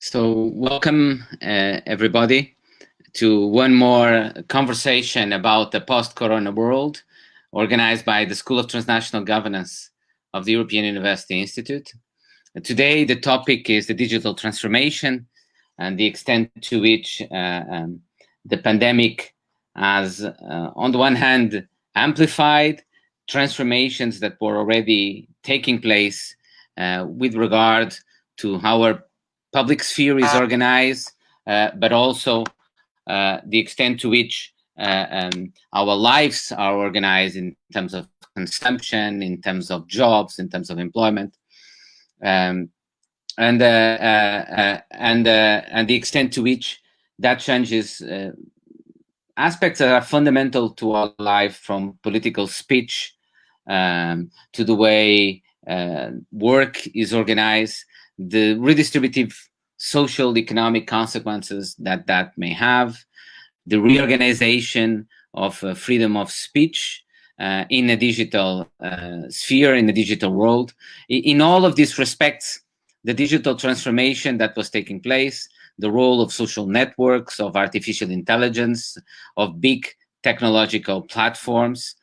So welcome everybody to one more conversation about the post-corona world organized by the School of Transnational Governance of the European University Institute. Today the topic is the digital transformation and the extent to which the pandemic has on the one hand amplified transformations that were already taking place with regard to how our public sphere is organized, but also the extent to which our lives are organized in terms of consumption, in terms of jobs, in terms of employment, and the extent to which that changes aspects that are fundamental to our life, from political speech to the way work is organized, the redistributive social economic consequences that may have, the reorganization of freedom of speech in a digital sphere, in a digital world. In all of these respects, the digital transformation that was taking place, the role of social networks, of artificial intelligence, of big technological platforms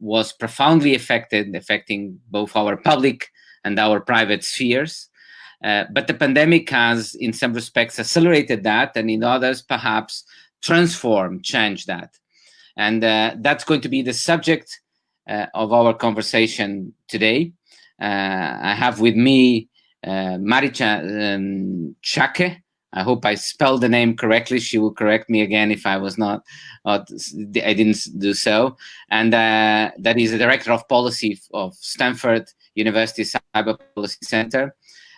was profoundly affecting both our public and our private spheres. But the pandemic has, in some respects, accelerated that, and in others, perhaps changed that. And that's going to be the subject of our conversation today. I have with me Marietje Schaake. I hope I spelled the name correctly. She will correct me again if I was not, I didn't do so. And that is the Director of Policy of Stanford University Cyber Policy Center.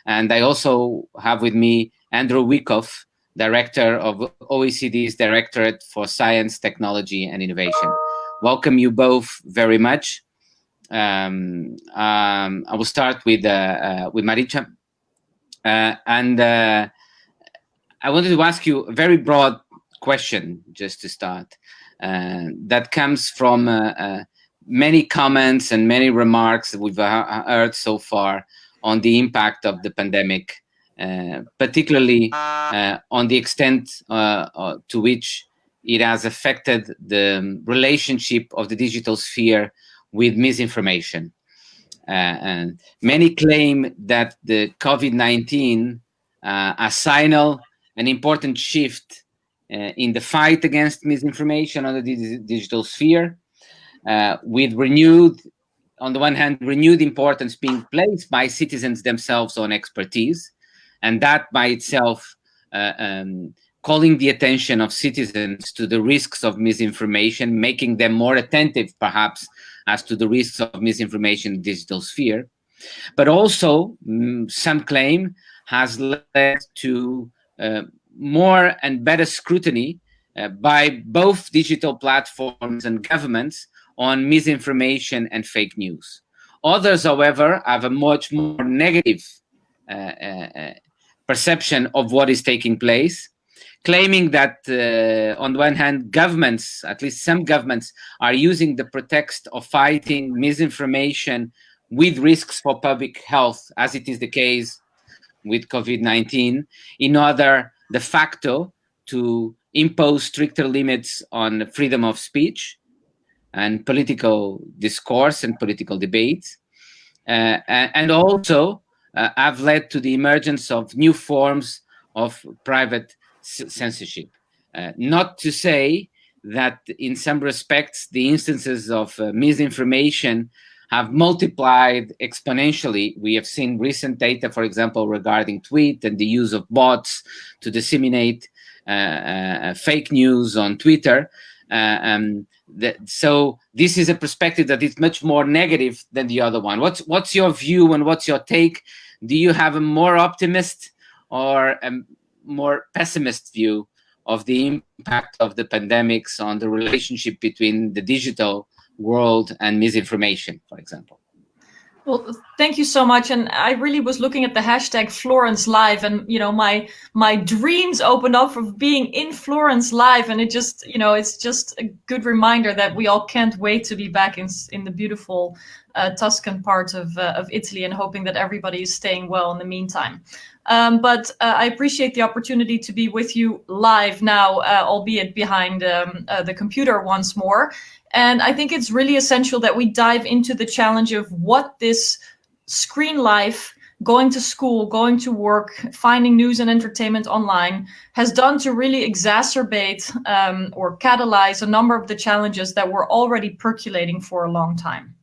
And I also have with me Andrew Wyckoff, Director of OECD's Directorate for Science, Technology and Innovation. Welcome you both very much. I will start with Marietje. I wanted to ask you a very broad question just to start. That comes from many comments and many remarks that we've heard so far on the impact of the pandemic, particularly on the extent to which it has affected the relationship of the digital sphere with misinformation. And many claim that the COVID-19 has signaled an important shift in the fight against misinformation on the digital sphere, with on the one hand, renewed importance being placed by citizens themselves on expertise, and that by itself calling the attention of citizens to the risks of misinformation, making them more attentive, perhaps, as to the risks of misinformation in the digital sphere. But also, some claim, has led to more and better scrutiny by both digital platforms and governments on misinformation and fake news. Others, however, have a much more negative perception of what is taking place, claiming that on the one hand, governments, at least some governments, are using the pretext of fighting misinformation with risks for public health, as it is the case with COVID-19, in order de facto to impose stricter limits on freedom of speech and political discourse and political debates, and also have led to the emergence of new forms of private censorship. Not to say that in some respects the instances of misinformation have multiplied exponentially. We have seen recent data, for example, regarding tweet and the use of bots to disseminate fake news on Twitter. So this is a perspective that is much more negative than the other one. What's your view and what's your take? Do you have a more optimist or a more pessimist view of the impact of the pandemics on the relationship between the digital world and misinformation, for example? Well, thank you so much. And I really was looking at the hashtag Florence Live, and my dreams opened up of being in Florence Live, and it just it's just a good reminder that we all can't wait to be back in the beautiful Tuscan part of Italy, and hoping that everybody is staying well in the meantime. But I appreciate the opportunity to be with you live now, albeit behind the computer once more. And I think it's really essential that we dive into the challenge of what this screen life, going to school, going to work, finding news and entertainment online has done to really exacerbate or catalyze a number of the challenges that were already percolating for a long time.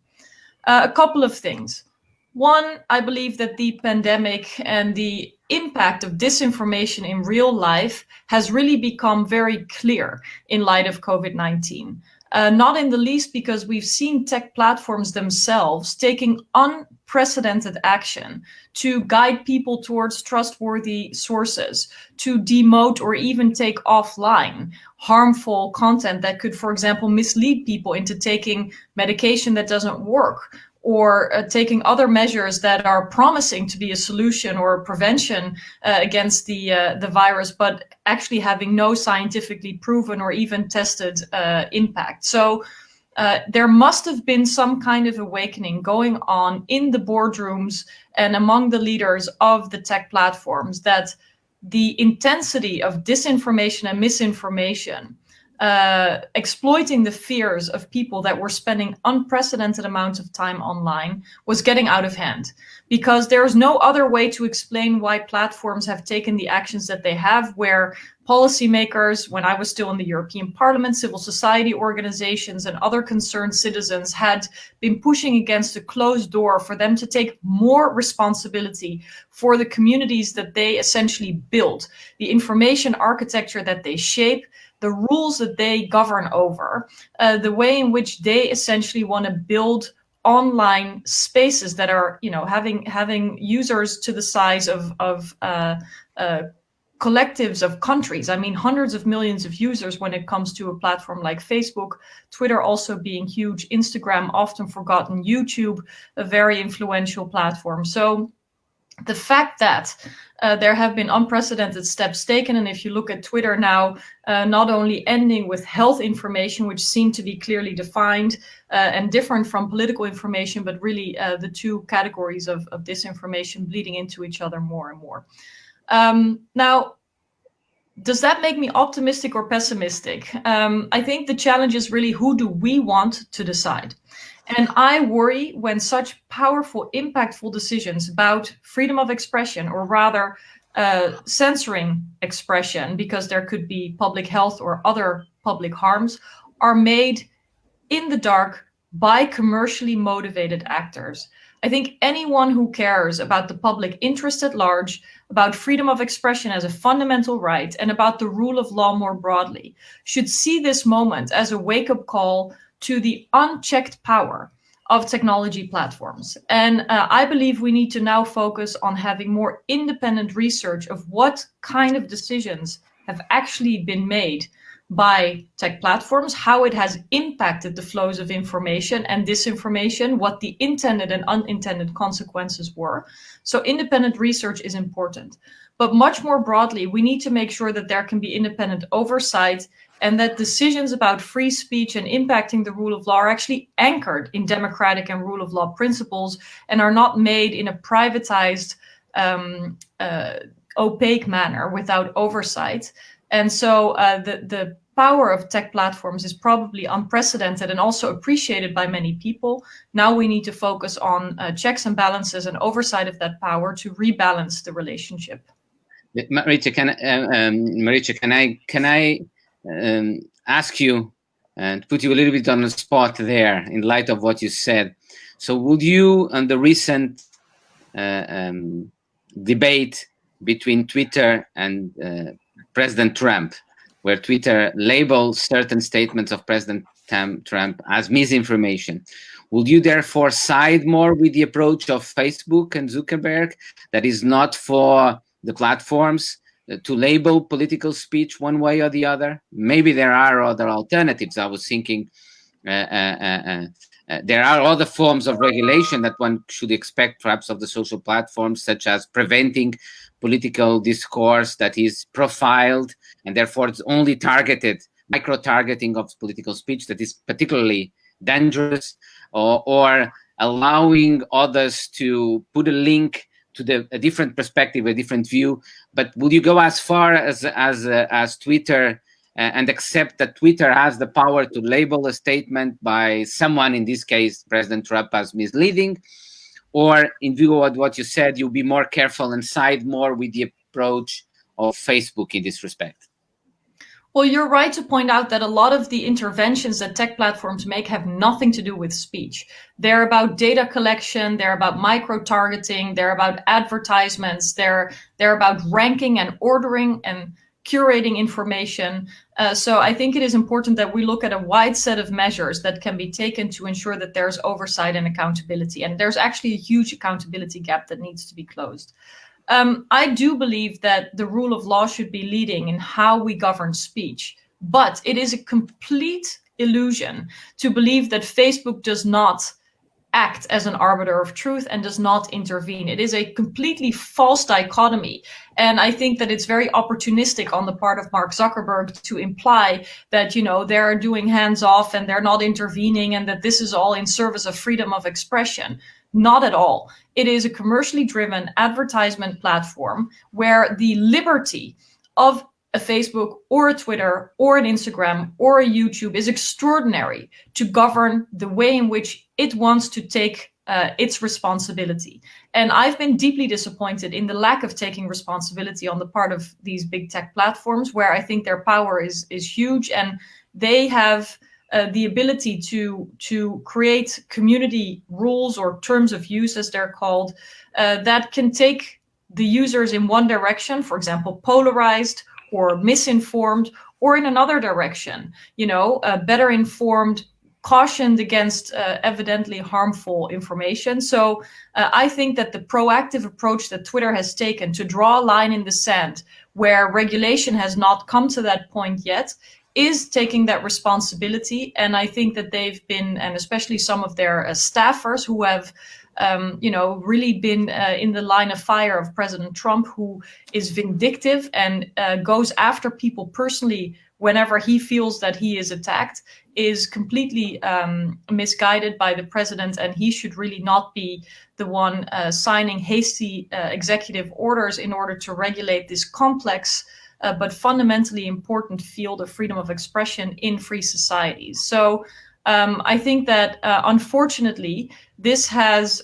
A couple of things. One, I believe that the pandemic and the impact of disinformation in real life has really become very clear in light of COVID-19. Not in the least because we've seen tech platforms themselves taking unprecedented action to guide people towards trustworthy sources, to demote or even take offline harmful content that could, for example, mislead people into taking medication that doesn't work, or taking other measures that are promising to be a solution or a prevention against the virus, but actually having no scientifically proven or even tested impact. So there must have been some kind of awakening going on in the boardrooms and among the leaders of the tech platforms that the intensity of disinformation and misinformation, exploiting the fears of people that were spending unprecedented amounts of time online, was getting out of hand. Because there is no other way to explain why platforms have taken the actions that they have, where policymakers, when I was still in the European Parliament, civil society organizations and other concerned citizens had been pushing against a closed door for them to take more responsibility for the communities that they essentially build, the information architecture that they shape, the rules that they govern over, the way in which they essentially want to build online spaces that are, having users to the size of collectives of countries. I mean, hundreds of millions of users when it comes to a platform like Facebook, Twitter also being huge, Instagram often forgotten, YouTube, a very influential platform. So the fact that there have been unprecedented steps taken, and if you look at Twitter now, not only ending with health information, which seem to be clearly defined and different from political information, but really the two categories of disinformation bleeding into each other more and more. Now, does that make me optimistic or pessimistic? I think the challenge is really, who do we want to decide? And I worry when such powerful, impactful decisions about freedom of expression, or rather censoring expression because there could be public health or other public harms, are made in the dark by commercially motivated actors. I think anyone who cares about the public interest at large, about freedom of expression as a fundamental right, and about the rule of law more broadly, should see this moment as a wake-up call to the unchecked power of technology platforms. And I believe we need to now focus on having more independent research of what kind of decisions have actually been made by tech platforms, how it has impacted the flows of information and disinformation, what the intended and unintended consequences were. So independent research is important. But much more broadly, we need to make sure that there can be independent oversight, and that decisions about free speech and impacting the rule of law are actually anchored in democratic and rule of law principles, and are not made in a privatized, opaque manner without oversight. And so the power of tech platforms is probably unprecedented and also appreciated by many people. Now we need to focus on checks and balances and oversight of that power to rebalance the relationship. Marietje, can I ask you and put you a little bit on the spot there in light of what you said? So would you, on the recent debate between Twitter and President Trump, where Twitter labels certain statements of President Trump as misinformation, would you therefore side more with the approach of Facebook and Zuckerberg, that is not for the platforms to label political speech one way or the other? Maybe there are other alternatives. I was thinking there are other forms of regulation that one should expect perhaps of the social platforms, such as preventing political discourse that is profiled, and therefore it's only targeted, micro-targeting of political speech that is particularly dangerous, or allowing others to put a link to a different perspective, a different view. But would you go as far as Twitter and accept that Twitter has the power to label a statement by someone, in this case, President Trump, as misleading? Or in view of what you said, you'll be more careful and side more with the approach of Facebook in this respect? Well, you're right to point out that a lot of the interventions that tech platforms make have nothing to do with speech. They're about data collection, they're about micro-targeting, they're about advertisements, they're about ranking and ordering and curating information. So I think it is important that we look at a wide set of measures that can be taken to ensure that there's oversight and accountability. And there's actually a huge accountability gap that needs to be closed. I do believe that the rule of law should be leading in how we govern speech, but it is a complete illusion to believe that Facebook does not act as an arbiter of truth and does not intervene. It is a completely false dichotomy. And I think that it's very opportunistic on the part of Mark Zuckerberg to imply that, they're doing hands off and they're not intervening and that this is all in service of freedom of expression. Not at all. It is a commercially driven advertisement platform where the liberty of a Facebook or a Twitter or an Instagram or a YouTube is extraordinary to govern the way in which it wants to take its responsibility. And I've been deeply disappointed in the lack of taking responsibility on the part of these big tech platforms, where I think their power is huge, and they have the ability to create community rules or terms of use, as they're called, that can take the users in one direction, for example, polarized or misinformed, or in another direction, better informed, cautioned against evidently harmful information. So I think that the proactive approach that Twitter has taken to draw a line in the sand where regulation has not come to that point yet is taking that responsibility. And I think that they've been, and especially some of their staffers who have, really been in the line of fire of President Trump, who is vindictive and goes after people personally whenever he feels that he is attacked, is completely misguided by the president. And he should really not be the one signing hasty executive orders in order to regulate this complex but fundamentally important field of freedom of expression in free societies. So I think that unfortunately, this has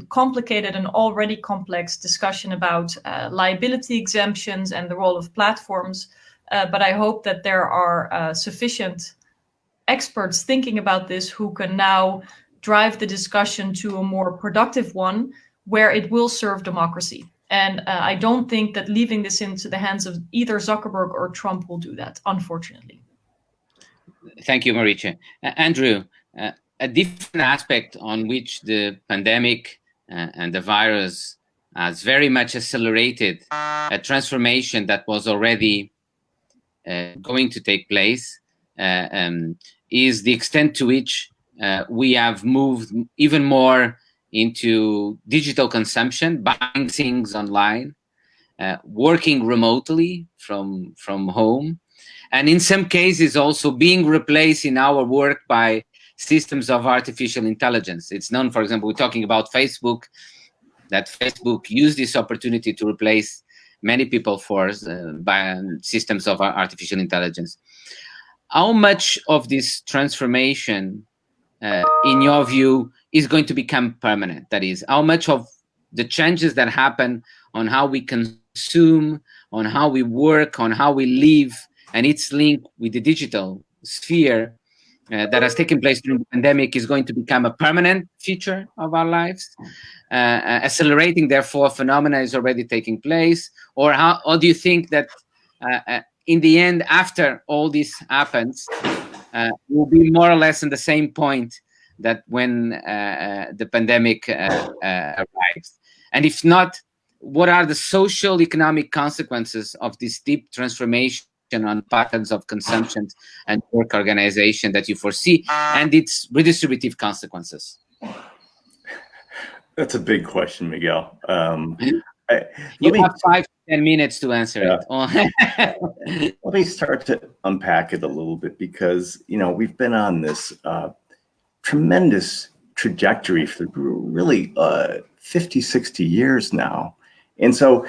complicated an already complex discussion about liability exemptions and the role of platforms. But I hope that there are sufficient experts thinking about this who can now drive the discussion to a more productive one where it will serve democracy. And I don't think that leaving this into the hands of either Zuckerberg or Trump will do that, unfortunately. Thank you, Marietje. Andrew, a different aspect on which the pandemic and the virus has very much accelerated a transformation that was already going to take place is the extent to which we have moved even more into digital consumption, buying things online, working remotely from home, and in some cases also being replaced in our work by systems of artificial intelligence. It's known, for example, we're talking about Facebook, that Facebook used this opportunity to replace many people by systems of artificial intelligence. How much of this transformation, in your view, is going to become permanent? That is, how much of the changes that happen on how we consume, on how we work, on how we live, and its link with the digital sphere that has taken place during the pandemic is going to become a permanent feature of our lives? Accelerating, therefore, phenomena is already taking place? Or do you think that in the end, after all this happens, we'll be more or less in the same point that when the pandemic arrives? And if not, what are the social economic consequences of this deep transformation on patterns of consumption and work organization that you foresee, and its redistributive consequences? That's a big question, Miguel. You have 5 to 10 minutes to answer it. Let me start to unpack it a little bit, because we've been on this tremendous trajectory for really 50, 60 years now. And so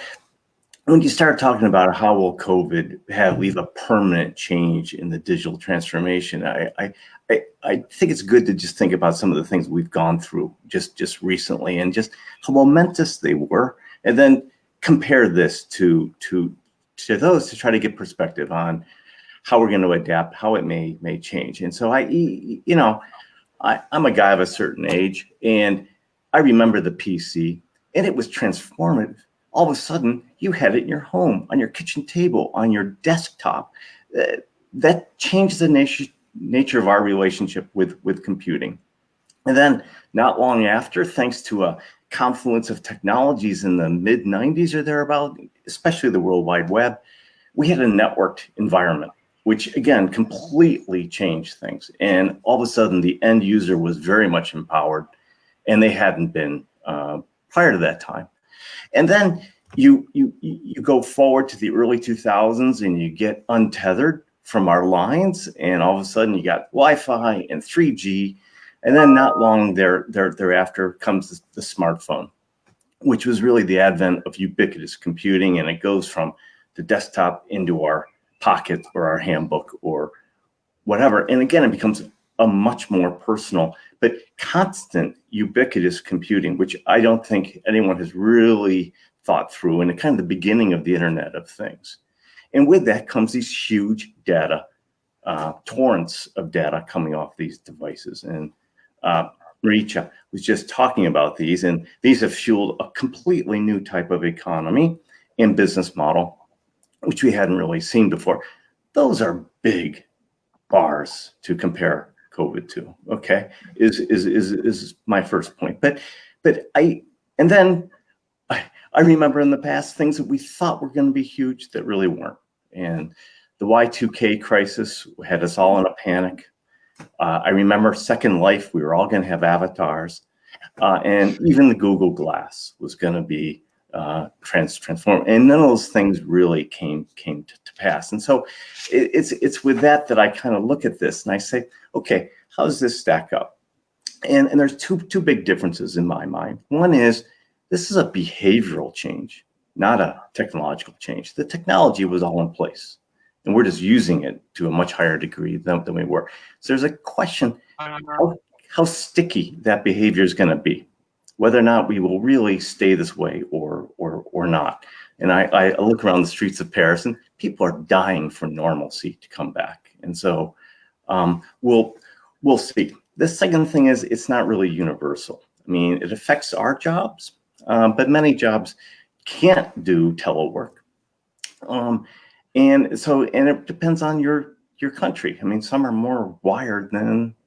when you start talking about how will COVID leave a permanent change in the digital transformation, I think it's good to just think about some of the things we've gone through just recently and just how momentous they were, and then compare this to those to try to get perspective on how we're going to adapt, how it may change. And so I'm a guy of a certain age, and I remember the PC, and it was transformative. All of a sudden, you had it in your home, on your kitchen table, on your desktop. That changed the nature of our relationship with computing. And then not long after, thanks to a confluence of technologies in the mid-90s or thereabout, especially the World Wide Web, we had a networked environment, which again completely changed things. And all of a sudden, the end user was very much empowered, and they hadn't been prior to that time. And then you go forward to the early 2000s, and you get untethered from our lines, and all of a sudden you got Wi-Fi and 3G, and then not long thereafter comes the smartphone, which was really the advent of ubiquitous computing, and it goes from the desktop into our pocket or our handbook or whatever. And again, it becomes a much more personal but constant ubiquitous computing, which I don't think anyone has really thought through, and kind of the beginning of the Internet of Things. And with that comes these huge data, torrents of data coming off these devices. And Marietje was just talking about these, and these have fueled a completely new type of economy and business model, which we hadn't really seen before. Those are big bars to compare COVID to, okay, is my first point. But I remember in the past things that we thought were going to be huge that really weren't. And the Y2K crisis had us all in a panic. I remember Second Life, we were all going to have avatars. And even the Google Glass was going to be transformed. And none of those things really came to pass. And so it's with that I kind of look at this and I say, okay, how does this stack up? And there's two big differences in my mind. One is this is a behavioral change, not a technological change. The technology was all in place, and we're just using it to a much higher degree than we were. So there's a question how sticky that behavior is going to be, whether or not we will really stay this way or not. And I look around the streets of Paris, and people are dying for normalcy to come back. And so we'll see. The second thing is it's not really universal. I mean, it affects our jobs, but many jobs can't do telework. And it depends on your country. I mean, some are more wired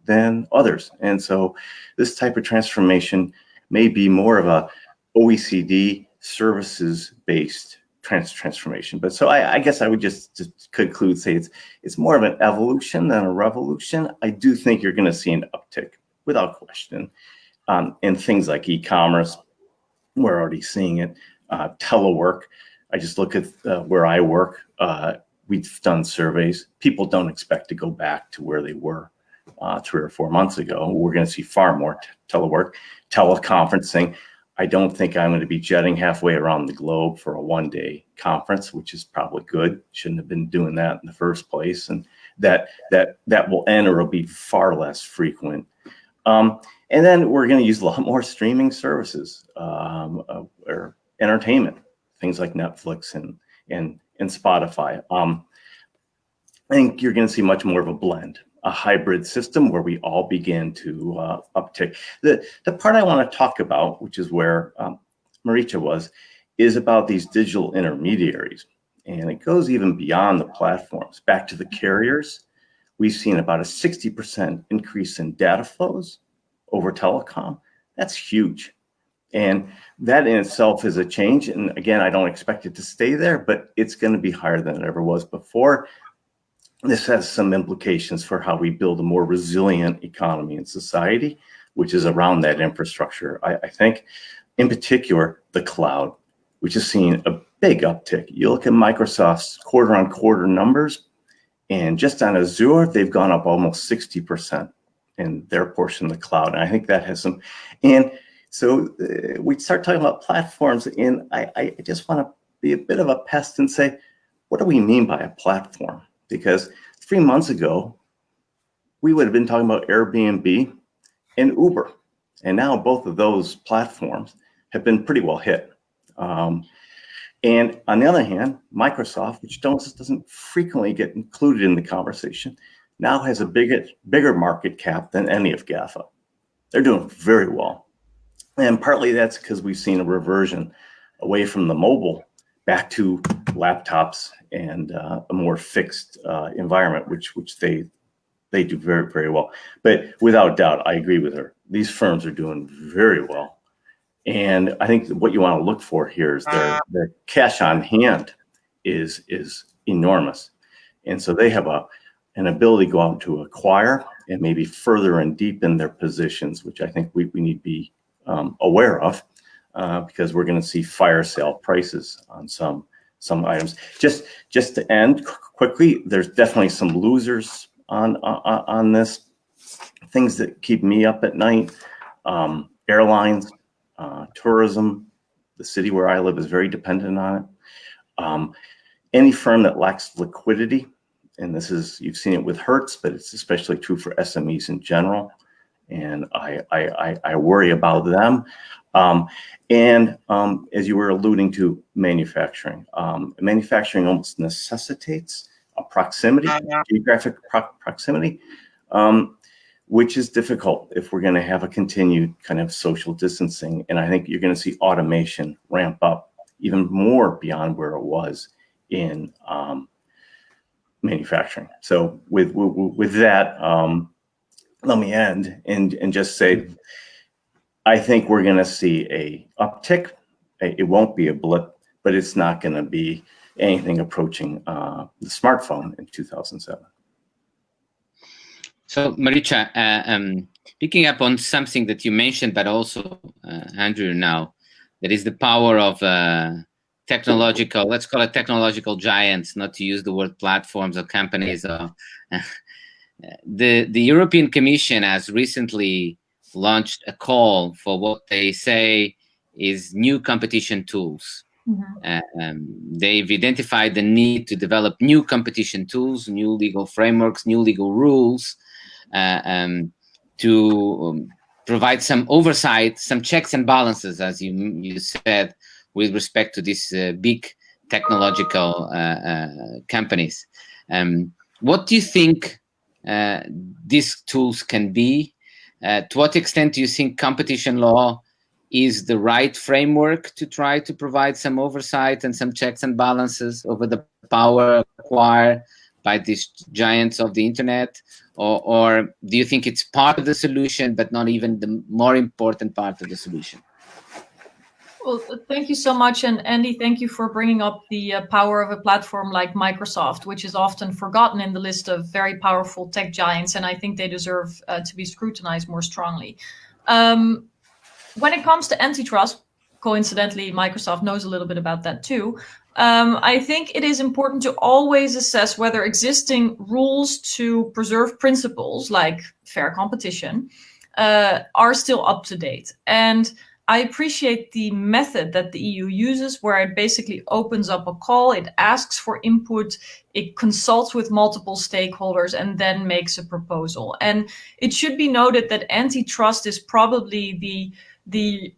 than others. And so this type of transformation may be more of a OECD services-based transformation. But so I guess I would just conclude, say it's more of an evolution than a revolution. I do think you're going to see an uptick without question in things like e-commerce. We're already seeing it. Telework. I just look at where I work. We've done surveys. People don't expect to go back to where they were 3 or 4 months ago. We're going to see far more telework, teleconferencing. I don't think I'm going to be jetting halfway around the globe for a one-day conference, which is probably good. Shouldn't have been doing that in the first place, and that will end, or it'll be far less frequent. And then we're going to use a lot more streaming services or entertainment, things like Netflix and Spotify. I think you're going to see much more of a blend, a hybrid system where we all begin to uptick. The part I want to talk about, which is where Marietje is about these digital intermediaries. And it goes even beyond the platforms. Back to the carriers, we've seen about a 60% increase in data flows over telecom. That's huge. And that in itself is a change. And again, I don't expect it to stay there, but it's going to be higher than it ever was before. This has some implications for how we build a more resilient economy and society, which is around that infrastructure. I think, in particular, the cloud, which is seeing a big uptick. You look at Microsoft's quarter-on-quarter numbers, and just on Azure, they've gone up almost 60%. in their portion of the cloud. And I think that has some, and so we start talking about platforms, and I just want to be a bit of a pest and say, what do we mean by a platform? Because 3 months ago, we would have been talking about Airbnb and Uber. And now both of those platforms have been pretty well hit. And on the other hand, Microsoft, which doesn't frequently get included in the conversation, now has a bigger market cap than any of GAFA. They're doing very well. And partly that's because we've seen a reversion away from the mobile back to laptops and a more fixed environment, which they do very, very well. But without doubt, I agree with her. These firms are doing very well. And I think what you want to look for here is their cash on hand is enormous. And so they have an ability to go out to acquire and maybe further and deepen their positions, which I think we need to be aware of, because we're going to see fire sale prices on some items. Just to end quickly, there's definitely some losers on this. Things that keep me up at night: airlines, tourism. The city where I live is very dependent on it. Any firm that lacks liquidity, and you've seen it with Hertz, but it's especially true for SMEs in general. And I worry about them. And as you were alluding to, manufacturing. Manufacturing almost necessitates a proximity, geographic proximity, which is difficult if we're going to have a continued kind of social distancing. And I think you're going to see automation ramp up even more beyond where it was in manufacturing. So with that, let me end and just say, I think we're going to see a uptick. It won't be a blip, but it's not going to be anything approaching the smartphone in 2007. So, Marietje, picking up on something that you mentioned, but also Andrew now, that is the power of technological, let's call it technological giants, not to use the word platforms or companies. The European Commission has recently launched a call for what they say is new competition tools. Mm-hmm. They've identified the need to develop new competition tools, new legal frameworks, new legal rules, to provide some oversight, some checks and balances, as you said, with respect to these big technological companies. What do you think these tools can be? To what extent do you think competition law is the right framework to try to provide some oversight and some checks and balances over the power acquired by these giants of the internet? Or do you think it's part of the solution, but not even the more important part of the solution? Well, thank you so much. And Andy, thank you for bringing up the power of a platform like Microsoft, which is often forgotten in the list of very powerful tech giants. And I think they deserve to be scrutinized more strongly. When it comes to antitrust, coincidentally, Microsoft knows a little bit about that too. I think it is important to always assess whether existing rules to preserve principles like fair competition are still up to date. And I appreciate the method that the EU uses, where it basically opens up a call, it asks for input, it consults with multiple stakeholders, and then makes a proposal. And it should be noted that antitrust is probably the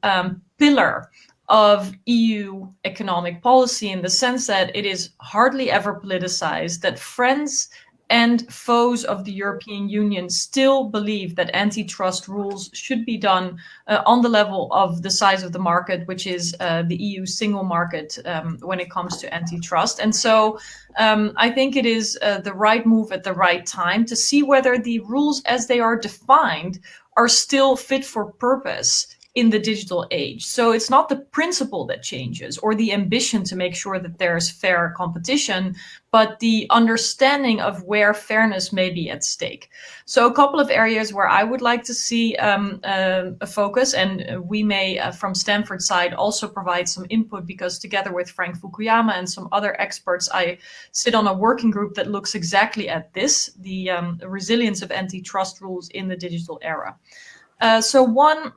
pillar of EU economic policy, in the sense that it is hardly ever politicized, that friends and foes of the European Union still believe that antitrust rules should be done on the level of the size of the market, which is the EU single market when it comes to antitrust. And so I think it is the right move at the right time to see whether the rules as they are defined are still fit for purpose in the digital age. So it's not the principle that changes or the ambition to make sure that there's fair competition, but the understanding of where fairness may be at stake. So a couple of areas where I would like to see a focus, and we may from Stanford side also provide some input, because together with Frank Fukuyama and some other experts, I sit on a working group that looks exactly at this, the resilience of antitrust rules in the digital era. So one,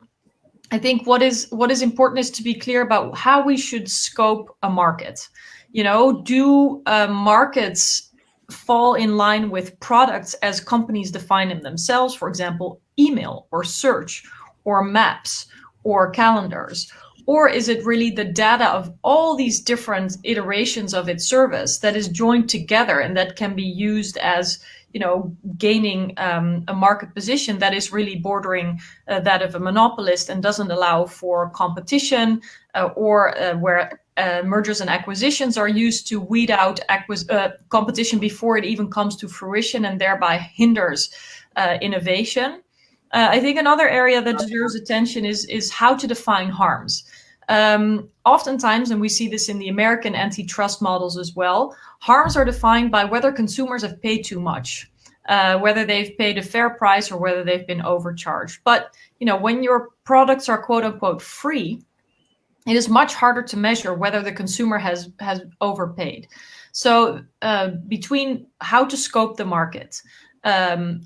I think what is important is to be clear about how we should scope a market. You know, do markets fall in line with products as companies define them themselves? For example, email or search or maps or calendars? Or is it really the data of all these different iterations of its service that is joined together and that can be used as, you know, gaining a market position that is really bordering that of a monopolist and doesn't allow for competition, or where mergers and acquisitions are used to weed out competition before it even comes to fruition and thereby hinders innovation. I think another area that deserves attention is how to define harms. Oftentimes, and we see this in the American antitrust models as well, harms are defined by whether consumers have paid too much, whether they've paid a fair price or whether they've been overcharged. But, you know, when your products are quote unquote free, it is much harder to measure whether the consumer has overpaid. So between how to scope the market,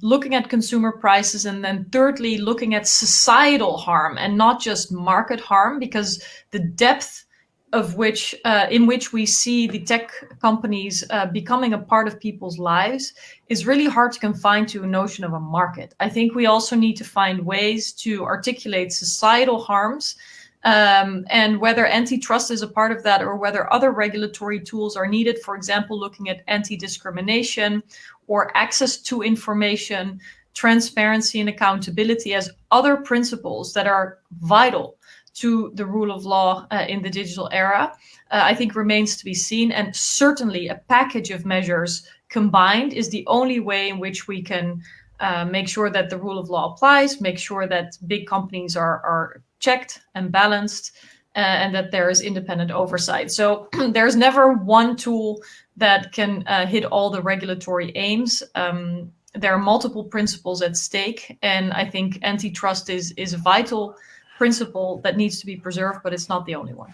looking at consumer prices, and then thirdly, looking at societal harm and not just market harm, because the depth of which in which we see the tech companies becoming a part of people's lives is really hard to confine to a notion of a market. I think we also need to find ways to articulate societal harms, and whether antitrust is a part of that or whether other regulatory tools are needed, for example, looking at anti-discrimination or access to information, transparency and accountability as other principles that are vital to the rule of law in the digital era, I think remains to be seen. And certainly a package of measures combined is the only way in which we can make sure that the rule of law applies, make sure that big companies are checked and balanced, and that there is independent oversight. So there's never one tool that can hit all the regulatory aims. There are multiple principles at stake, and I think antitrust is a vital principle that needs to be preserved, but it's not the only one.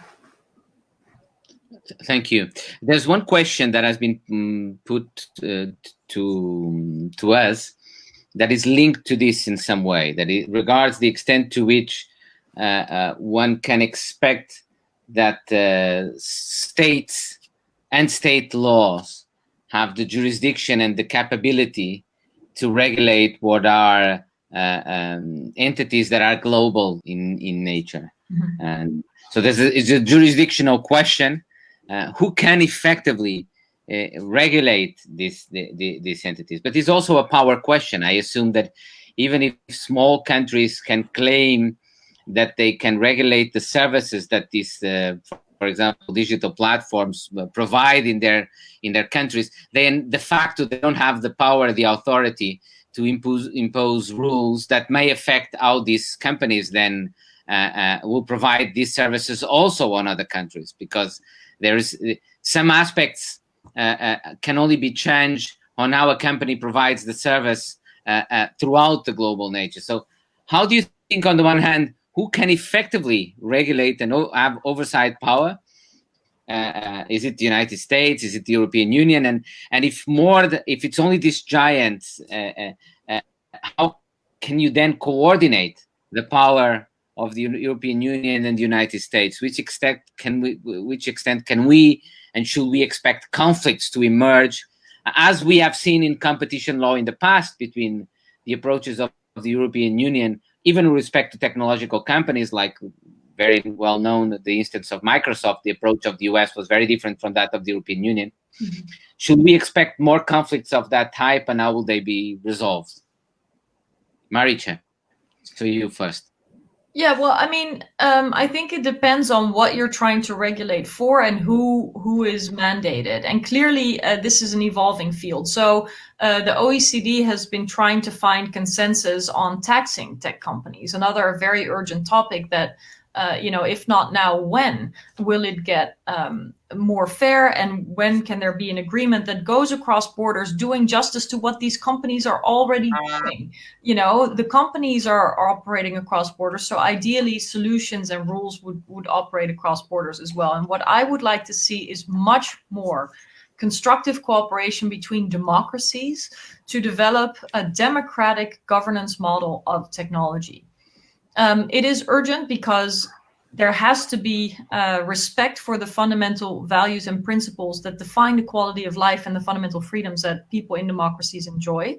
Thank you. There's one question that has been put to us that is linked to this in some way, that it regards the extent to which one can expect that states and state laws have the jurisdiction and the capability to regulate what are entities that are global in nature. Mm-hmm. And so it's a jurisdictional question. Who can effectively regulate these entities? But it's also a power question. I assume that even if small countries can claim that they can regulate the services that these, for example, digital platforms provide in their countries, then de facto they don't have the power, the authority to impose rules that may affect how these companies then will provide these services also on other countries, because there is some aspects can only be changed on how a company provides the service throughout the global nature. So how do you think, on the one hand, who can effectively regulate and have oversight power? Is it the United States? Is it the European Union? And if it's only these giants, how can you then coordinate the power of the European Union and the United States? Which extent can we and should we expect conflicts to emerge, as we have seen in competition law in the past between the approaches of the European Union, even with respect to technological companies, like very well known, the instance of Microsoft, the approach of the US was very different from that of the European Union. Mm-hmm. Should we expect more conflicts of that type, and how will they be resolved? Marietje, so you first. Yeah, well, I mean, I think it depends on what you're trying to regulate for and who is mandated. And clearly, this is an evolving field. So the OECD has been trying to find consensus on taxing tech companies. Another very urgent topic that, if not now, when will it get more fair, and when can there be an agreement that goes across borders, doing justice to what these companies are already doing? The companies are operating across borders, so ideally solutions and rules would operate across borders as well. And what I would like to see is much more constructive cooperation between democracies to develop a democratic governance model of technology. It is urgent because there has to be respect for the fundamental values and principles that define the quality of life and the fundamental freedoms that people in democracies enjoy.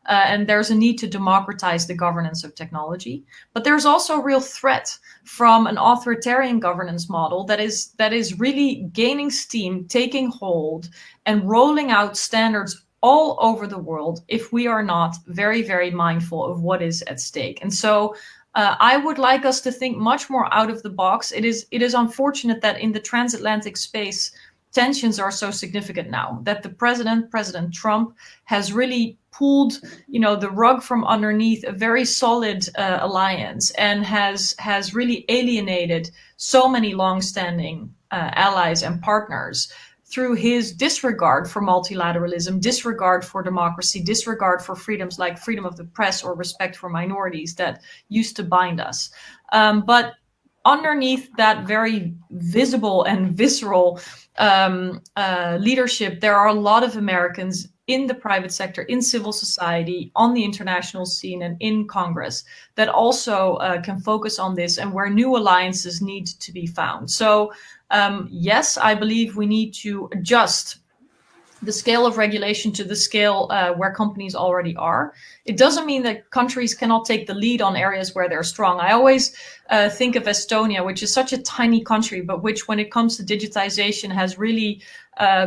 And there's a need to democratize the governance of technology. But there's also a real threat from an authoritarian governance model that is really gaining steam, taking hold, and rolling out standards all over the world if we are not very, very mindful of what is at stake. And so I would like us to think much more out of the box. It is unfortunate that in the transatlantic space, tensions are so significant now, that the President Trump, has really pulled, the rug from underneath a very solid alliance, and has really alienated so many longstanding allies and partners through his disregard for multilateralism, disregard for democracy, disregard for freedoms like freedom of the press or respect for minorities that used to bind us. But underneath that very visible and visceral leadership, there are a lot of Americans in the private sector, in civil society, on the international scene, and in Congress that also can focus on this, and where new alliances need to be found. So yes, I believe we need to adjust the scale of regulation to the scale where companies already are. It doesn't mean that countries cannot take the lead on areas where they're strong. I always think of Estonia, which is such a tiny country, but which, when it comes to digitization, has really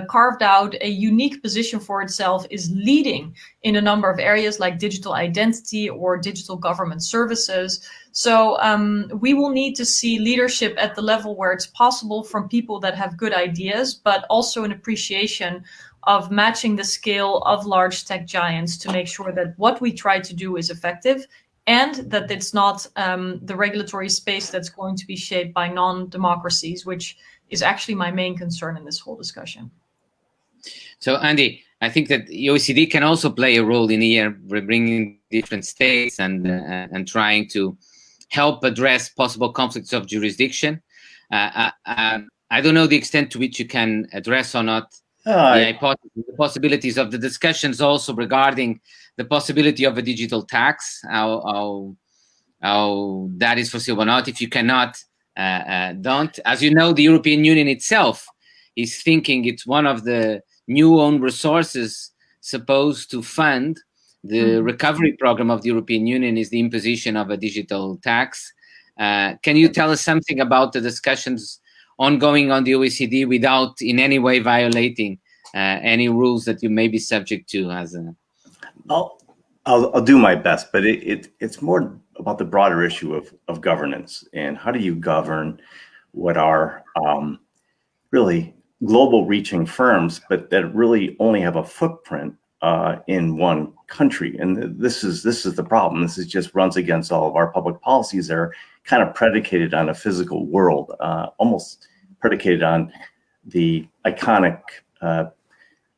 carved out a unique position for itself, is leading in a number of areas like digital identity or digital government services. So we will need to see leadership at the level where it's possible from people that have good ideas, but also an appreciation of matching the scale of large tech giants to make sure that what we try to do is effective, and that it's not the regulatory space that's going to be shaped by non-democracies, which is actually my main concern in this whole discussion. So, Andy, I think that the OECD can also play a role in here, bringing different states and trying to help address possible conflicts of jurisdiction. I don't know the extent to which you can address or not the possibilities of the discussions also regarding the possibility of a digital tax, how that is foreseeable or not. If you cannot, don't. As you know, the European Union itself is thinking it's one of the new own resources supposed to fund the recovery program of the European Union is the imposition of a digital tax. Can you tell us something about the discussions ongoing on the OECD without in any way violating any rules that you may be subject to? I'll do my best, but it's more about the broader issue of governance, and how do you govern what are really global reaching firms, but that really only have a footprint in one country. And this is the problem. This is just runs against all of our public policies that are kind of predicated on a physical world, almost predicated on the iconic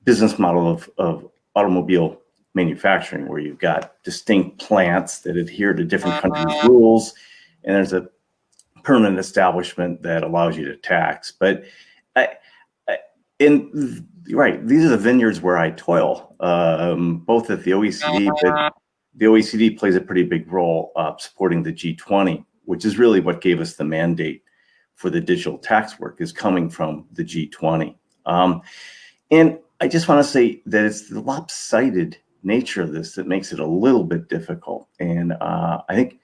business model of automobile manufacturing, where you've got distinct plants that adhere to different countries' rules, and there's a permanent establishment that allows you to tax. But right, these are the vineyards where I toil, both at the OECD, but the OECD plays a pretty big role supporting the G20, which is really what gave us the mandate for the digital tax work, is coming from the G20. And I just want to say that it's the lopsided nature of this that makes it a little bit difficult. And I think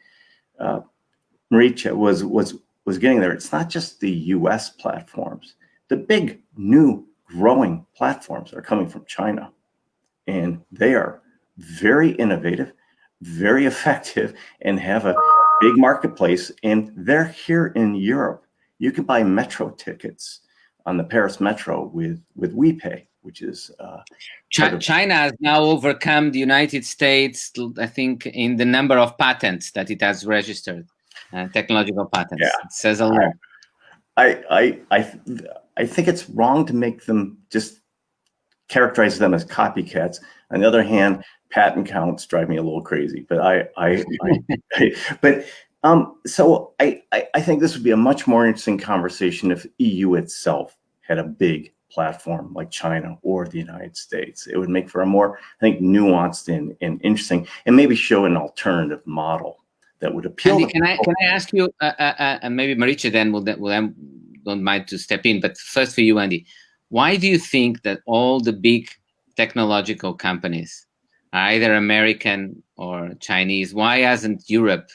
Marietje was getting there. It's not just the US platforms. The big new growing platforms are coming from China, and they are very innovative, very effective, and have a big marketplace, and they're here in Europe. You can buy metro tickets on the Paris Metro with WePay, which is China has now overcome the United States, I think, in the number of patents that it has registered, technological patents. Yeah. It says a lot. I think it's wrong to make them just characterize them as copycats. On the other hand, patent counts drive me a little crazy. But so I think this would be a much more interesting conversation if EU itself had a big platform like China or the United States. It would make for a more, I think, nuanced and interesting, and maybe show an alternative model that would appeal. Andy, can I ask you, and maybe Marietje then will don't mind to step in, but first for you, Andy, why do you think that all the big technological companies are either American or Chinese? Why hasn't Europe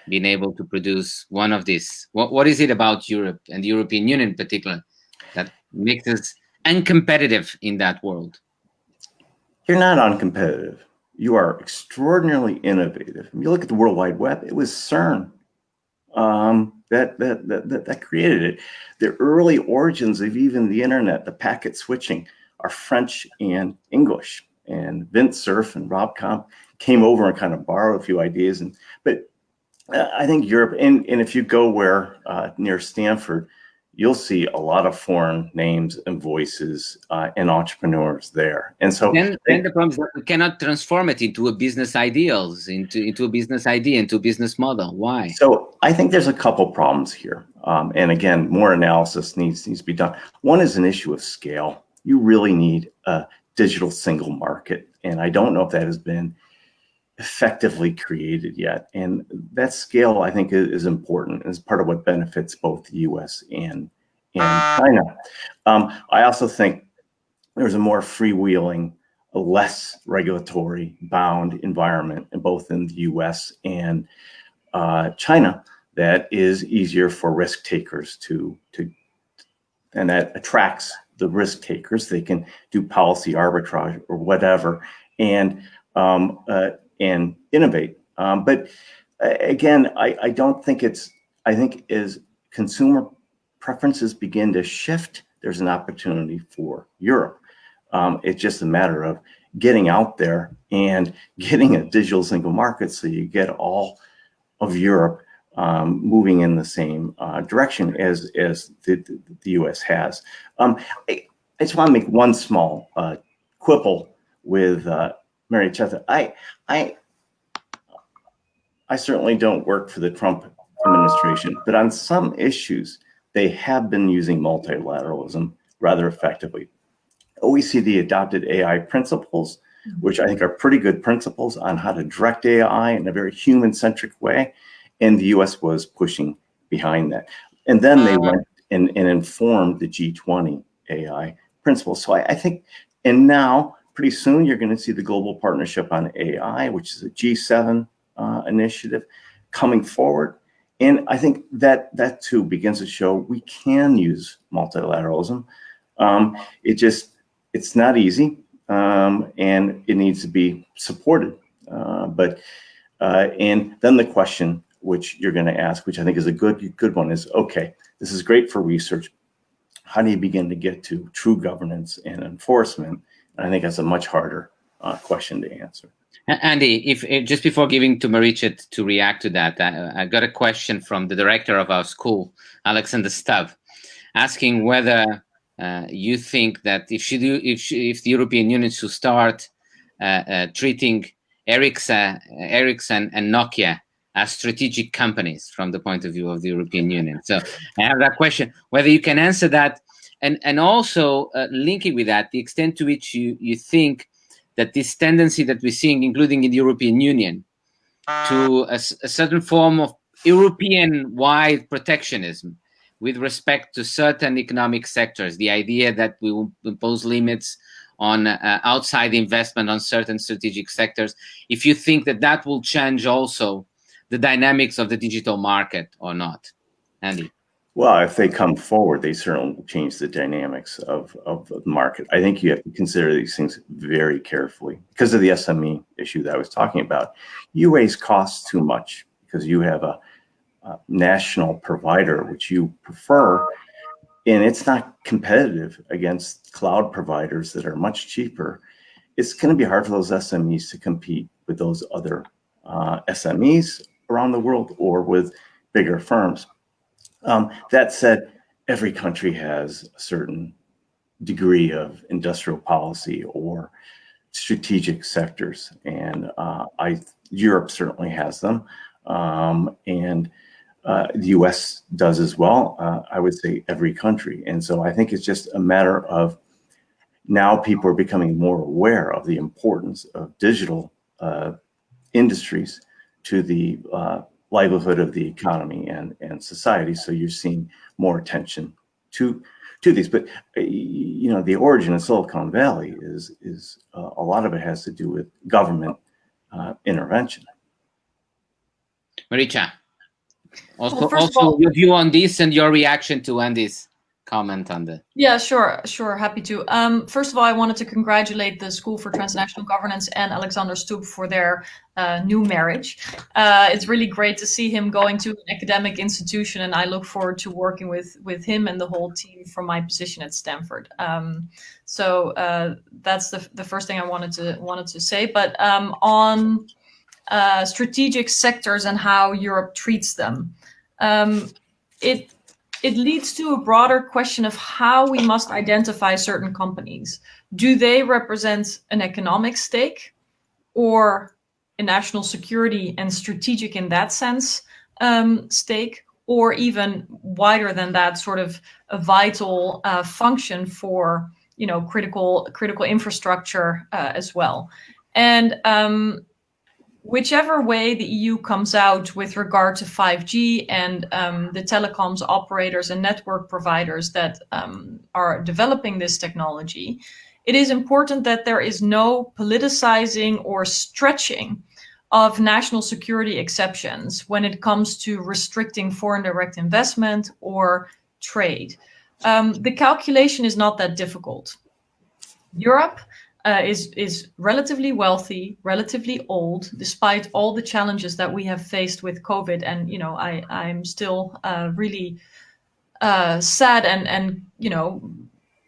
been able to produce one of these? What is it about Europe and the European Union in particular that makes us uncompetitive in that world? You're not uncompetitive. You are extraordinarily innovative. If you look at the World Wide Web, it was CERN that created it. The early origins of even the internet, the packet switching, are French and English. And Vint Cerf and Rob Comp came over and kind of borrowed a few ideas. But I think Europe, and if you go near Stanford, you'll see a lot of foreign names and voices and entrepreneurs there. And so then the problem is that we cannot transform it into a business ideals, into a business idea, into a business model. Why? So I think there's a couple problems here. And again, more analysis needs to be done. One is an issue of scale. You really need a digital single market. And I don't know if that has been effectively created yet. And that scale, I think, is important and is part of what benefits both the US and China. I also think there's a more freewheeling, a less regulatory bound environment both in the US and China that is easier for risk takers to and that attracts the risk takers. They can do policy arbitrage or whatever and innovate. But again, I don't think I think as consumer preferences begin to shift, there's an opportunity for Europe. It's just a matter of getting out there and getting a digital single market so you get all of Europe moving in the same direction as the US has. I just want to make one small quibble with Mariette. I certainly don't work for the Trump administration, but on some issues, they have been using multilateralism rather effectively. OECD adopted AI principles, which I think are pretty good principles on how to direct AI in a very human-centric way, and the US was pushing behind that. And then they went and informed the G20 AI principles. So I think, and now pretty soon you're going to see the Global Partnership on AI, which is a G7 initiative coming forward. And I think that too begins to show we can use multilateralism. It's not easy, and it needs to be supported. And then the question which you're going to ask, which I think is a good one, is okay, this is great for research. How do you begin to get to true governance and enforcement? And I think that's a much harder question to answer. Andy, if just before giving to Marietje to react to that, I got a question from the director of our school, Alexander Stubb, asking whether you think that if the European Union should start treating Ericsson and Nokia as strategic companies from the point of view of the European Union. So I have that question, whether you can answer that, and also linking with that, the extent to which you think that this tendency that we're seeing, including in the European Union, to a certain form of European-wide protectionism with respect to certain economic sectors, the idea that we will impose limits on outside investment on certain strategic sectors, if you think that will change also the dynamics of the digital market or not. Andy? Well, if they come forward, they certainly will change the dynamics of the market. I think you have to consider these things very carefully because of the SME issue that I was talking about. You raise costs too much because you have a national provider, which you prefer, and it's not competitive against cloud providers that are much cheaper, it's going to be hard for those SMEs to compete with those other SMEs around the world or with bigger firms. That said, every country has a certain degree of industrial policy or strategic sectors, and Europe certainly has them, and the US does as well. I would say every country. And so I think it's just a matter of now people are becoming more aware of the importance of digital industries to the livelihood of the economy and society. So you're seeing more attention to these. But the origin of Silicon Valley is a lot of it has to do with government intervention. Marietje, also all, your view on this and your reaction to Andy's comment on the. Yeah, sure, happy to. First of all, I wanted to congratulate the School for Transnational Governance and Alexander Stoop for their new marriage. It's really great to see him going to an academic institution, and I look forward to working with him and the whole team from my position at Stanford. So that's the first thing I wanted to say. But on strategic sectors and how Europe treats them, it leads to a broader question of how we must identify certain companies. Do they represent an economic stake or a national security and strategic in that sense stake, or even wider than that, sort of a vital function for critical infrastructure as well? And whichever way the EU comes out with regard to 5G and the telecoms operators and network providers that are developing this technology, it is important that there is no politicizing or stretching of national security exceptions when it comes to restricting foreign direct investment or trade. The calculation is not that difficult. Europe is relatively wealthy, relatively old, despite all the challenges that we have faced with COVID. And I'm still really sad and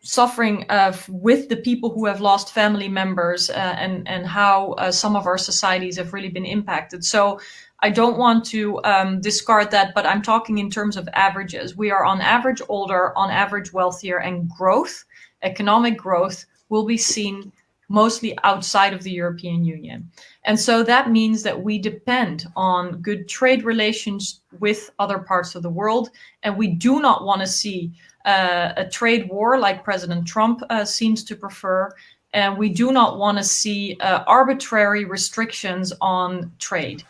suffering with the people who have lost family members and how some of our societies have really been impacted. So I don't want to discard that, but I'm talking in terms of averages. We are on average older, on average wealthier, and growth, economic growth, will be seen mostly outside of the European Union. And so that means that we depend on good trade relations with other parts of the world. And we do not want to see a trade war like President Trump seems to prefer. And we do not want to see arbitrary restrictions on trade.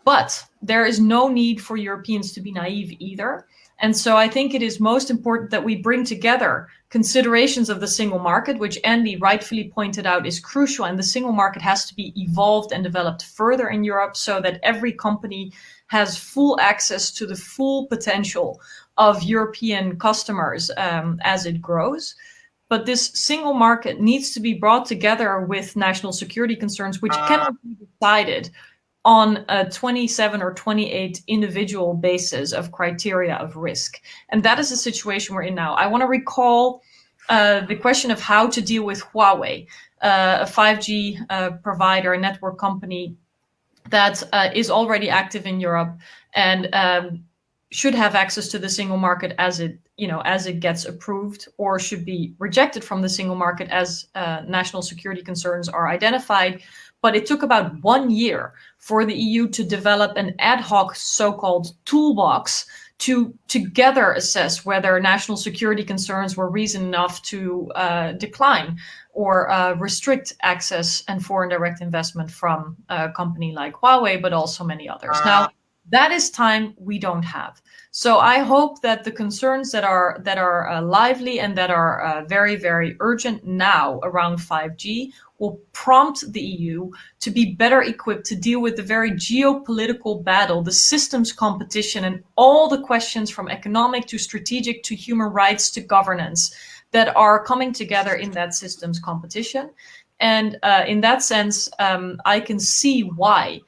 But there is no need for Europeans to be naive either. And so I think it is most important that we bring together considerations of the single market, which Andy rightfully pointed out is crucial. And the single market has to be evolved and developed further in Europe so that every company has full access to the full potential of European customers as it grows. But this single market needs to be brought together with national security concerns, which cannot be decided on a 27 or 28 individual basis of criteria of risk. And that is the situation we're in now. I want to recall the question of how to deal with Huawei, a 5G provider, a network company that is already active in Europe and should have access to the single market as it gets approved, or should be rejected from the single market as national security concerns are identified. But it took about 1 year for the EU to develop an ad hoc so-called toolbox to together assess whether national security concerns were reason enough to decline or restrict access and foreign direct investment from a company like Huawei, but also many others. Now, that is time we don't have. So I hope that the concerns that are lively and that are very, very urgent now around 5G will prompt the EU to be better equipped to deal with the very geopolitical battle, the systems competition, and all the questions from economic to strategic to human rights to governance that are coming together in that systems competition. And in that sense, I can see why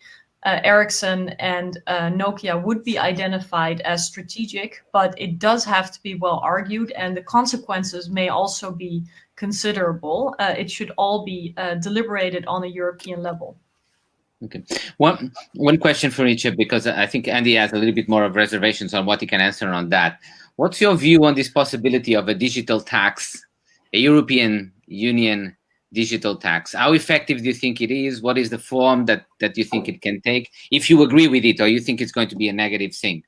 Ericsson and Nokia would be identified as strategic, but it does have to be well argued, and the consequences may also be considerable. It should all be deliberated on a European level. Okay. One question for each, because I think Andy has a little bit more of reservations on what he can answer on that. What's your view on this possibility of a digital tax, a European Union digital tax? How effective do you think it is? What is the form that you think it can take? If you agree with it, or you think it's going to be a negative thing?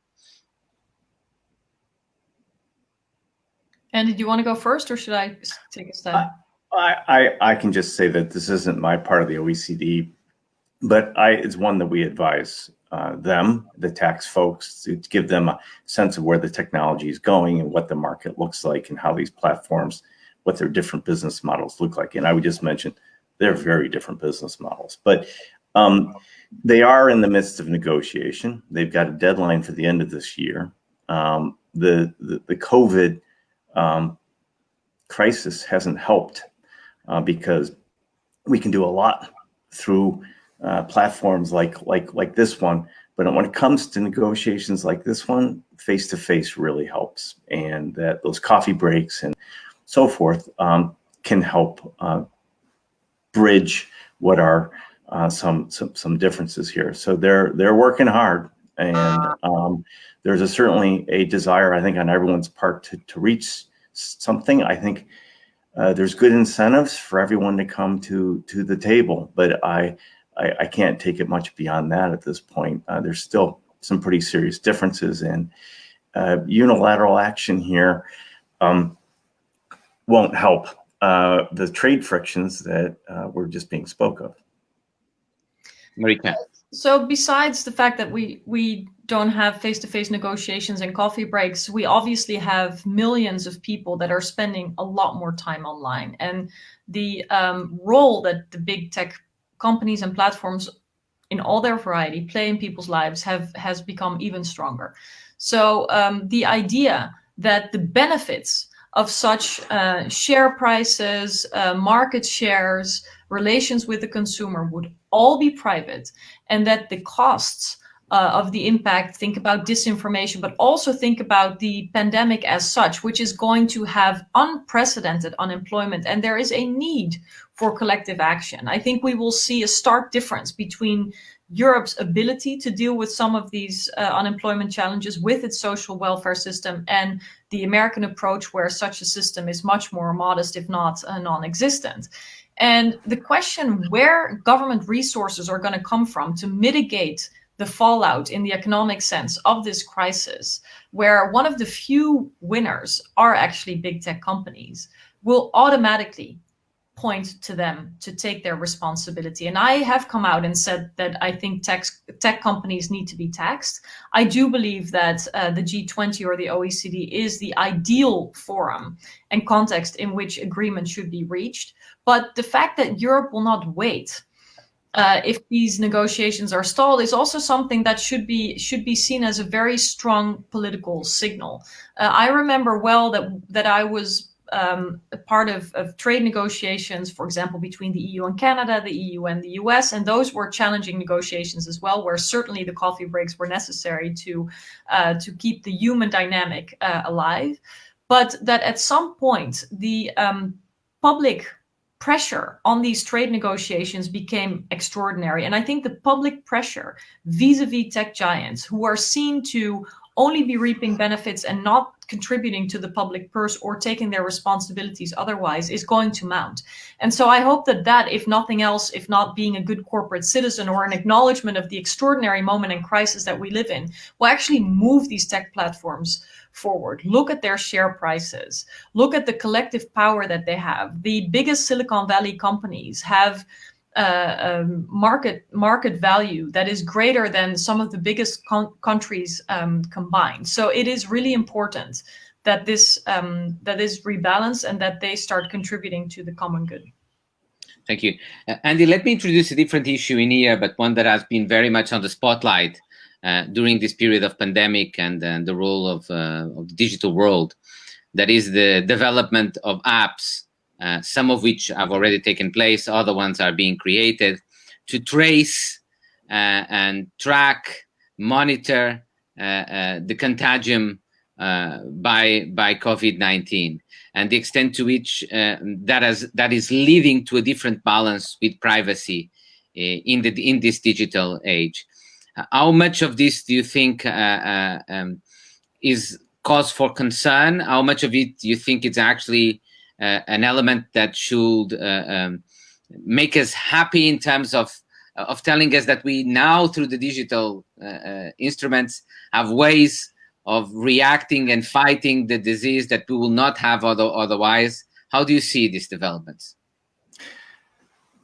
Andy, do you want to go first, or should I take a step? I can just say that this isn't my part of the OECD, but it's one that we advise them, the tax folks, to give them a sense of where the technology is going and what the market looks like and how these platforms, what their different business models look like. And I would just mention they're very different business models, but they are in the midst of negotiation. They've got a deadline for the end of this year. The COVID crisis hasn't helped because we can do a lot through platforms like this one, but when it comes to negotiations like this one, face-to-face really helps, and that those coffee breaks and so forth can help bridge what are some differences here. So they're working hard, and there's certainly a desire, I think, on everyone's part to reach something. I think there's good incentives for everyone to come to the table, but I can't take it much beyond that at this point. There's still some pretty serious differences, and unilateral action here won't help the trade frictions that were just being spoke of. Marietje. So besides the fact that we don't have face-to-face negotiations and coffee breaks, we obviously have millions of people that are spending a lot more time online. And the role that the big tech companies and platforms in all their variety play in people's lives has become even stronger. So the idea that the benefits of such share prices, market shares, relations with the consumer would all be private, and that the costs of the impact, think about disinformation, but also think about the pandemic as such, which is going to have unprecedented unemployment, and there is a need for collective action. I think we will see a stark difference between Europe's ability to deal with some of these unemployment challenges with its social welfare system and the American approach, where such a system is much more modest, if not non-existent. And the question where government resources are going to come from to mitigate the fallout in the economic sense of this crisis, where one of the few winners are actually big tech companies, will automatically point to them to take their responsibility. And I have come out and said that I think tech companies need to be taxed. I do believe that the G20 or the OECD is the ideal forum and context in which agreement should be reached. But the fact that Europe will not wait if these negotiations are stalled is also something that should be seen as a very strong political signal. I remember well that I was a part of trade negotiations, for example, between the EU and Canada, the EU and the US, and those were challenging negotiations as well, where certainly the coffee breaks were necessary to keep the human dynamic alive. But that at some point the public pressure on these trade negotiations became extraordinary. And I think the public pressure vis-a-vis tech giants, who are seen to only be reaping benefits and not contributing to the public purse or taking their responsibilities otherwise, is going to mount. And so I hope that, if nothing else, if not being a good corporate citizen or an acknowledgement of the extraordinary moment and crisis that we live in, will actually move these tech platforms forward. Look at their share prices. Look at the collective power that they have. The biggest Silicon Valley companies have market value that is greater than some of the biggest countries combined. So it is really important that this is rebalanced and that they start contributing to the common good. Thank you. Andy, let me introduce a different issue in here, but one that has been very much on the spotlight during this period of pandemic and the role of the digital world. That is the development of apps, some of which have already taken place, other ones are being created, to trace and track, monitor the contagion by COVID-19, and the extent to which that is leading to a different balance with privacy in this digital age. How much of this do you think is cause for concern? How much of it do you think it's actually an element that should make us happy in terms of telling us that we now, through the digital instruments, have ways of reacting and fighting the disease that we will not have otherwise? How do you see these developments?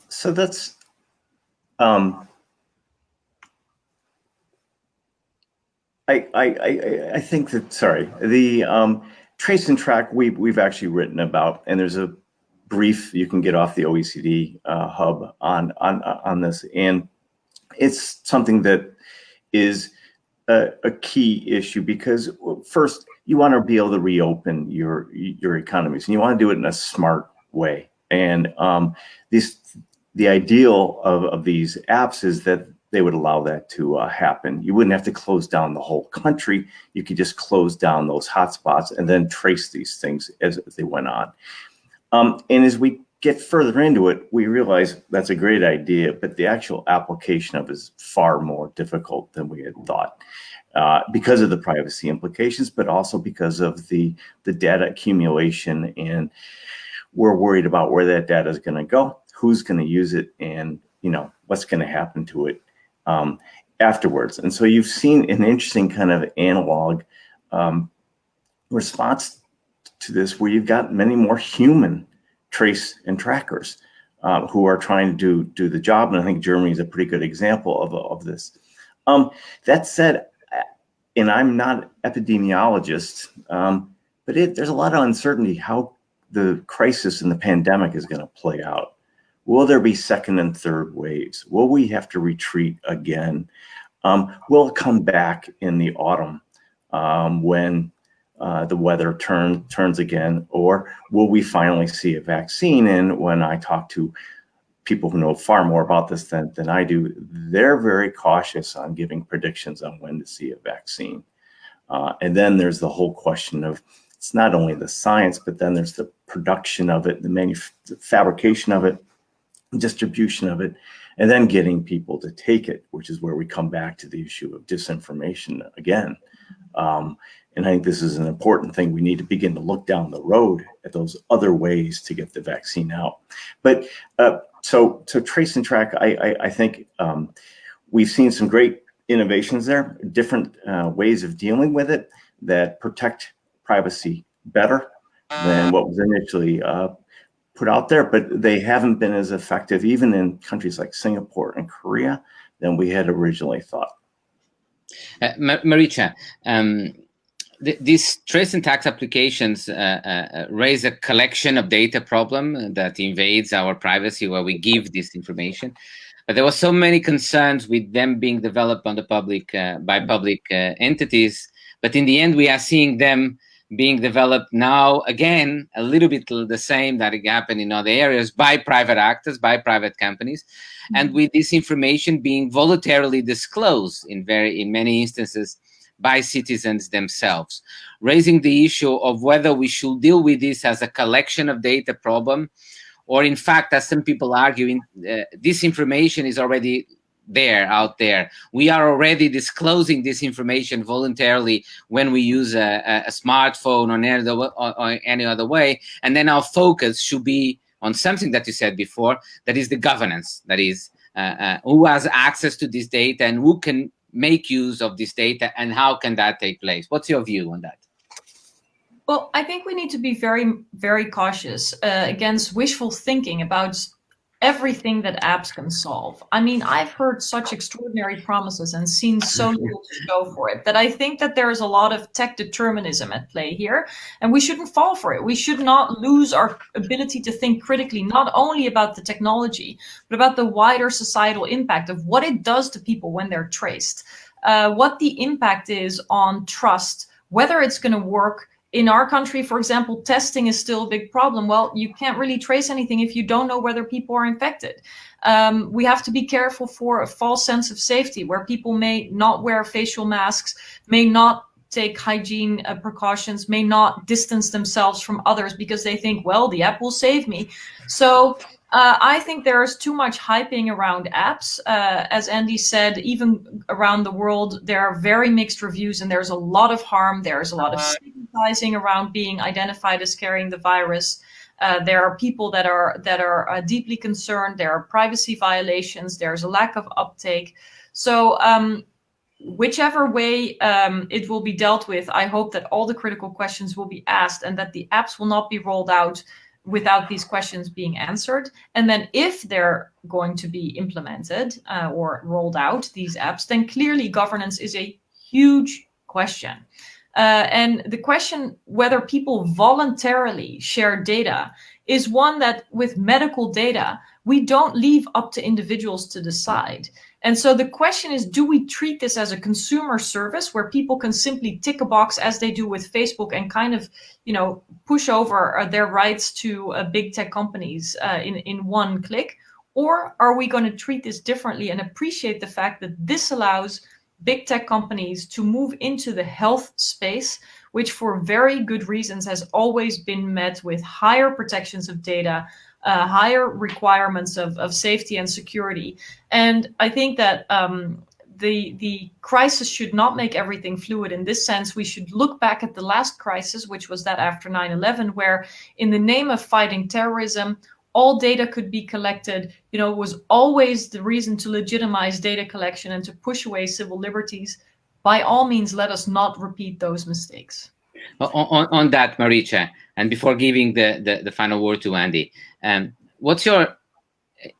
So that's I think that, the trace and track we've actually written about, and there's a brief you can get off the OECD hub on this, and it's something that is a key issue, because first you want to be able to reopen your economies, and you want to do it in a smart way. And the ideal of these apps is that they would allow that to happen. You wouldn't have to close down the whole country. You could just close down those hotspots and then trace these things as they went on. And as we get further into it, we realize that's a great idea, but the actual application of it is far more difficult than we had thought, because of the privacy implications, but also because of the data accumulation. And we're worried about where that data is going to go, who's going to use it, and what's going to happen to it afterwards. And so you've seen an interesting kind of analog response to this, where you've got many more human trace and trackers who are trying to do the job. And I think Germany is a pretty good example of this. That said, and I'm not an epidemiologist, but there's a lot of uncertainty how the crisis and the pandemic is going to play out. Will there be second and third waves? Will we have to retreat again? Will it come back in the autumn when the weather turns again? Or will we finally see a vaccine? And when I talk to people who know far more about this than I do, they're very cautious on giving predictions on when to see a vaccine. And then there's the whole question of, it's not only the science, but then there's the production of it, the fabrication of it, distribution of it, and then getting people to take it, which is where we come back to the issue of disinformation again. And I think this is an important thing. We need to begin to look down the road at those other ways to get the vaccine out. But so trace and track, I think we've seen some great innovations there, different ways of dealing with it that protect privacy better than what was initially put out there, but they haven't been as effective, even in countries like Singapore and Korea, than we had originally thought. Marietje, these trace and tax applications raise a collection of data problem that invades our privacy, where we give this information. But there were so many concerns with them being developed on the public by public entities. But in the end, we are seeing them being developed now, again, a little bit the same that happened in other areas, by private actors, by private companies, and with this information being voluntarily disclosed in many instances by citizens themselves, raising the issue of whether we should deal with this as a collection of data problem, or in fact, as some people argue, this information is already out there. We are already disclosing this information voluntarily when we use a smartphone or any other way, and then our focus should be on something that you said before, that is the governance, that is who has access to this data and who can make use of this data, and how can that take place? What's your view on that? Well, I think we need to be very, very cautious against wishful thinking about everything that apps can solve. I mean, I've heard such extraordinary promises and seen so little to show for it, that I think that there is a lot of tech determinism at play here, and we shouldn't fall for it. We should not lose our ability to think critically, not only about the technology, but about the wider societal impact of what it does to people when they're traced, what the impact is on trust, whether it's going to work in our country, for example, testing is still a big problem. Well, you can't really trace anything if you don't know whether people are infected. We have to be careful for a false sense of safety, where people may not wear facial masks, may not take hygiene precautions, may not distance themselves from others because they think, well, the app will save me. So I think there is too much hyping around apps. As Andy said, even around the world, there are very mixed reviews, and there's a lot of harm. There's a lot of stigmatizing around being identified as carrying the virus. There are people that are deeply concerned. There are privacy violations. There's a lack of uptake. So whichever way it will be dealt with, I hope that all the critical questions will be asked, and that the apps will not be rolled out without these questions being answered. And then if they're going to be implemented or rolled out, these apps, then clearly governance is a huge question. And the question whether people voluntarily share data is one that, with medical data, we don't leave up to individuals to decide. And so the question is, do we treat this as a consumer service where people can simply tick a box as they do with Facebook and kind of, push over their rights to big tech companies in one click? Or are we going to treat this differently and appreciate the fact that this allows big tech companies to move into the health space, which for very good reasons has always been met with higher protections of data, higher requirements of safety and security. And I think that the crisis should not make everything fluid. In this sense, we should look back at the last crisis, which was that after 9/11, where in the name of fighting terrorism, all data could be collected. It was always the reason to legitimize data collection and to push away civil liberties. By all means, let us not repeat those mistakes. On that, Marietje, and before giving the final word to Andy, what's your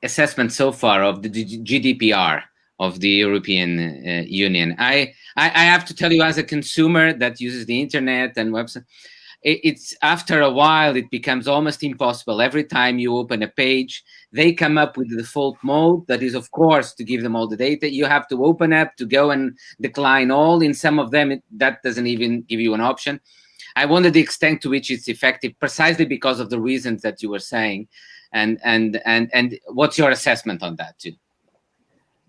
assessment so far of the GDPR of the European Union? I have to tell you, as a consumer that uses the internet and website, it's after a while it becomes almost impossible. Every time you open a page, they come up with the default mode that is, of course, to give them all the data. You have to open up to go and decline all. In some of them, that doesn't even give you an option. I wonder the extent to which it's effective, precisely because of the reasons that you were saying, and what's your assessment on that too?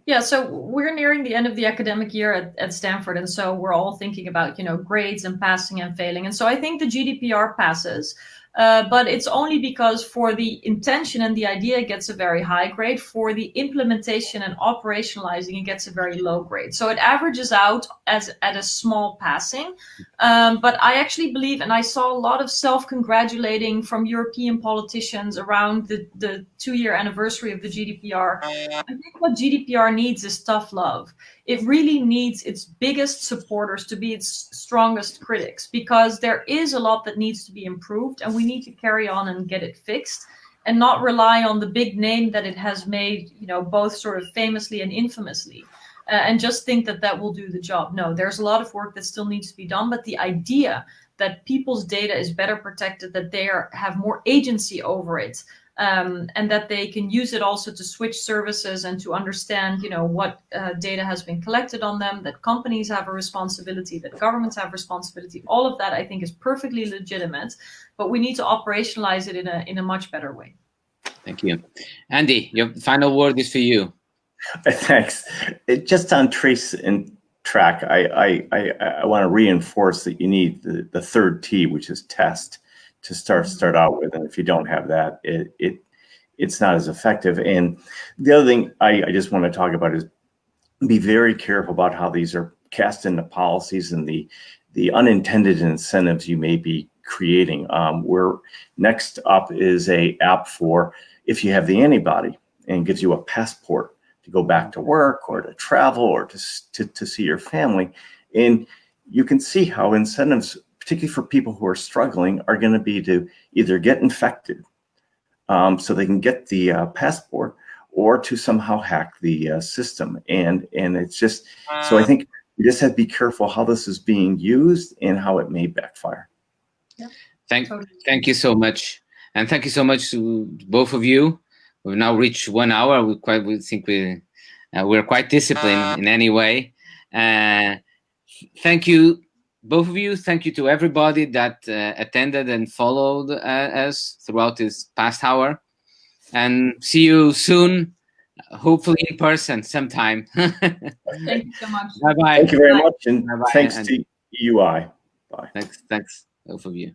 Yeah, so we're nearing the end of the academic year at Stanford, and so we're all thinking about, grades and passing and failing. And so I think the GDPR passes, but it's only because for the intention and the idea it gets a very high grade. For the implementation and operationalizing, it gets a very low grade. So it averages out at a small passing. But I actually believe, and I saw a lot of self-congratulating from European politicians around the 2-year anniversary of the GDPR. I think what GDPR needs is tough love. It really needs its biggest supporters to be its strongest critics, because there is a lot that needs to be improved, and we need to carry on and get it fixed and not rely on the big name that it has made, both sort of famously and infamously, and just think that will do the job. No, there's a lot of work that still needs to be done, but the idea that people's data is better protected, that they have more agency over it, and that they can use it also to switch services and to understand, what data has been collected on them, that companies have a responsibility, that governments have responsibility. All of that, I think, is perfectly legitimate, but we need to operationalize it in a much better way. Thank you. Andy, your final word is for you. Thanks. Just on trace and track, I want to reinforce that you need the third T, which is test, to start out with, and if you don't have that, it's not as effective. And the other thing I just want to talk about is be very careful about how these are cast into policies and the unintended incentives you may be creating. Where next up is a app for if you have the antibody, and gives you a passport to go back to work or to travel or to see your family, and you can see how incentives, particularly for people who are struggling, are going to be to either get infected so they can get the passport, or to somehow hack the system. And it's just, so I think we just have to be careful how this is being used and how it may backfire. Yeah. Thank you so much. And thank you so much to both of you. We've now reached 1 hour. We think we're quite disciplined in any way. Thank you both of you. Thank you to everybody that attended and followed us throughout this past hour. And see you soon, hopefully in person sometime. Thank you so much. Bye-bye. Thank you very much, and Bye-bye. thanks to EUI. Bye. Thanks, both of you.